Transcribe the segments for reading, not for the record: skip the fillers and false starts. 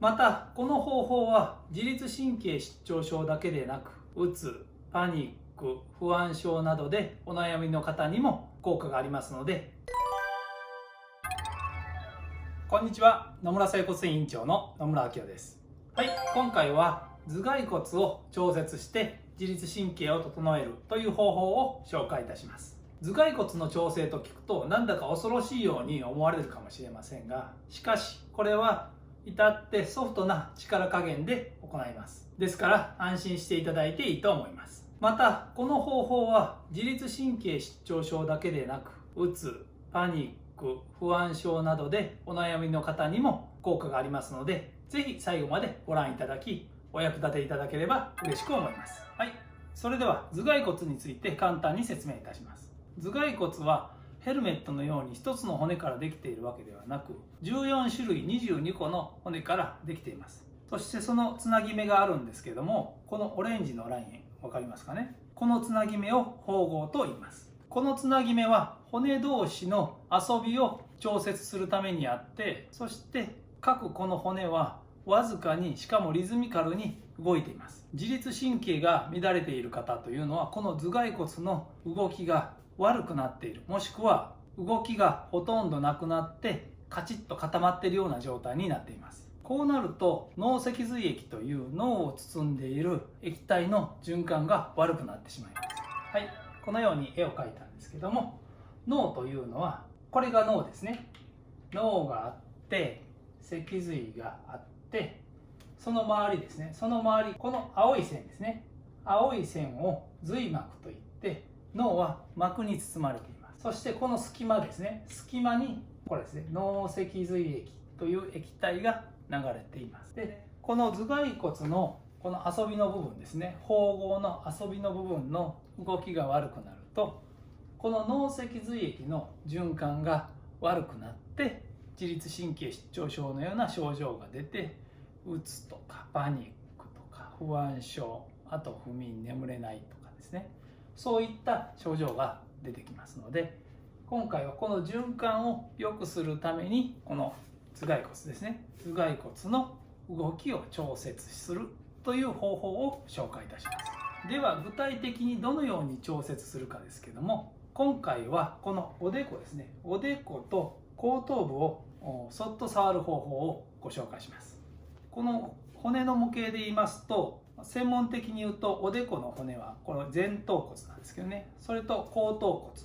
またこの方法は自律神経失調症だけでなく、うつ、パニック、不安症などでお悩みの方にも効果がありますので。こんにちは、野村整骨院院長の野村明です。はい、今回は頭蓋骨を調節して自律神経を整えるという方法を紹介いたします。頭蓋骨の調整と聞くとなんだか恐ろしいように思われるかもしれませんが、しかしこれは至ってソフトな力加減で行います。ですから安心していただいていいと思います。またこの方法は自律神経失調症だけでなく、うつ、パニック、不安症などでお悩みの方にも効果がありますので、ぜひ最後までご覧いただきお役立ていただければ嬉しく思います。はい、それでは頭蓋骨について簡単に説明いたします。頭蓋骨はヘルメットのように一つの骨からできているわけではなく、14種類22個の骨からできています。そしてそのつなぎ目があるんですけども、このオレンジのライン分かりますかね。このつなぎ目を縫合と言います。このつなぎ目は骨同士の遊びを調節するためにあって、そして各この骨はわずかにしかもリズミカルに動いています。自律神経が乱れている方というのは、この頭蓋骨の動きが悪くなっている、もしくは動きがほとんどなくなってカチッと固まっているような状態になっています。こうなると脳脊髄液という脳を包んでいる液体の循環が悪くなってしまいます。はい、このように絵を描いたんですけども、脳というのはこれが脳ですね。脳があって脊髄があって、その周りですね、その周り、この青い線ですね、青い線を髄膜といって、脳は膜に包まれています。そしてこの隙間ですね、隙間にこれですね、脳脊髄液という液体が流れています。でこの頭蓋骨のこの遊びの部分ですね、縫合の遊びの部分の動きが悪くなると、この脳脊髄液の循環が悪くなって自律神経失調症のような症状が出て、うつとかパニックとか不安症、あと不眠、眠れないとかですね、そういった症状が出てきますので、今回はこの循環を良くするためにこの頭蓋骨ですね、頭蓋骨の動きを調節するという方法を紹介いたします。では具体的にどのように調節するかですけども、今回はこのおでこですね、おでこと後頭部をそっと触る方法をご紹介します。この骨の模型で言いますと、専門的に言うとおでこの骨はこの前頭骨なんですけどね、それと後頭骨、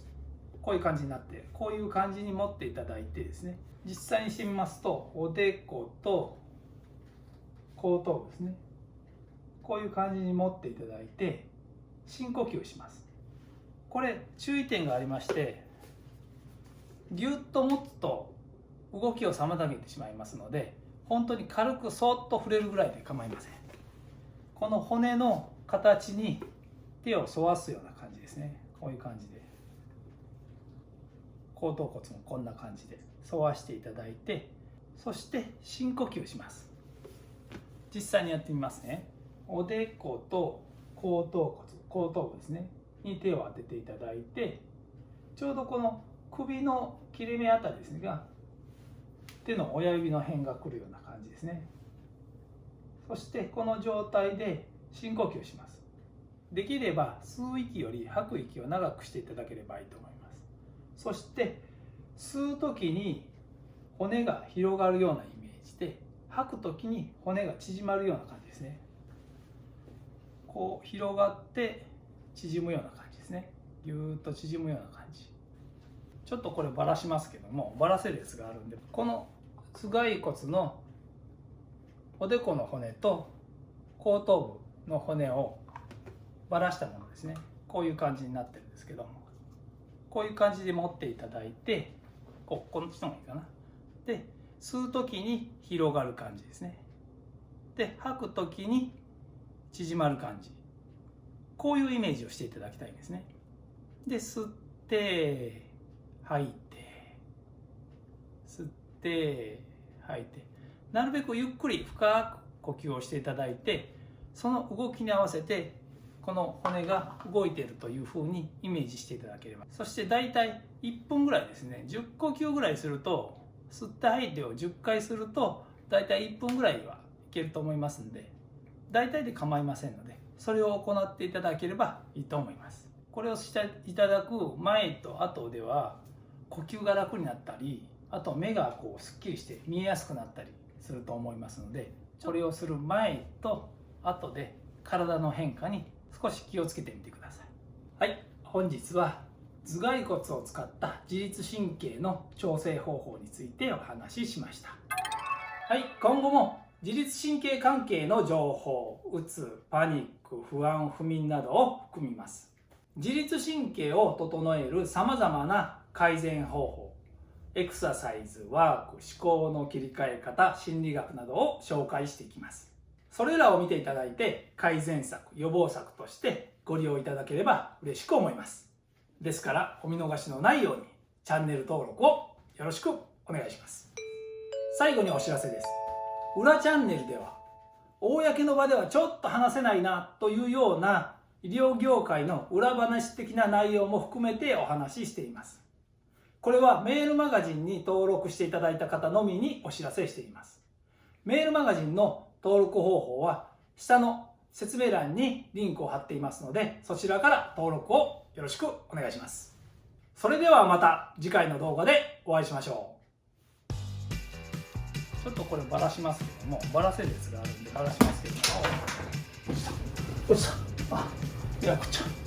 こういう感じになって、こういう感じに持っていただいてですね、実際にしてみますと、おでこと後頭部ですね、こういう感じに持っていただいて深呼吸をします。これ注意点がありまして、ぎゅっと持つと動きを妨げてしまいますので、本当に軽くそっと触れるぐらいで構いません。この骨の形に手を沿わすような感じですね。こういう感じで、後頭骨もこんな感じで沿わしていただいて、そして深呼吸します。実際にやってみますね。おでこと後頭骨、後頭部ですねに手を当てていただいて、ちょうどこの首の切れ目あたりですが、手の親指の辺が来るような感じですね。そしてこの状態で深呼吸します。できれば吸う息より吐く息を長くしていただければいいと思います。そして吸う時に骨が広がるようなイメージで、吐く時に骨が縮まるような感じですね。こう広がって縮むような感じですね。ぎゅーっと縮むような感じ。ちょっとこればらしますけども、ばらせるやつがあるんで、この頭蓋骨のおでこの骨と後頭部の骨をばらしたものですね。こういう感じになってるんですけども、こういう感じで持っていただいて、こっちの方がいいかな。で吸う時に広がる感じですね。で吐く時に縮まる感じ、こういうイメージをしていただきたいんですね。で吸って吐いて、吸って吐いて、なるべくゆっくり深く呼吸をしていただいて、その動きに合わせてこの骨が動いているというふうにイメージしていただければ。そしてだいたい1分ぐらいですね、10呼吸ぐらいすると、吸って吐いてを10回するとだいたい1分ぐらいはけると思いますんで、大体で構いませんので、それを行っていただければいいと思います。これをしていただく前と後では呼吸が楽になったり、あと目がこうすっきりして見えやすくなったりすると思いますので、これをする前と後で体の変化に少し気をつけてみてください。はい、本日は頭蓋骨を使った自律神経の調整方法についてお話ししました。はい、今後も自律神経関係の情報、うつ、パニック、不安、不眠などを含みます。自律神経を整えるさまざまな改善方法、エクササイズ、ワーク、思考の切り替え方、心理学などを紹介していきます。それらを見ていただいて改善策、予防策としてご利用いただければ嬉しく思います。ですからお見逃しのないようにチャンネル登録をよろしくお願いします。最後にお知らせです。裏チャンネルでは公の場ではちょっと話せないなというような医療業界の裏話的な内容も含めてお話ししています。これはメールマガジンに登録していただいた方のみにお知らせしています。メールマガジンの登録方法は下の説明欄にリンクを貼っていますので、そちらから登録をよろしくお願いします。それではまた次回の動画でお会いしましょう。ちょっとこれバラしますけども、バラせるやつがあるんでバラしますけども、落ちた。あ、いや、こっちゃ。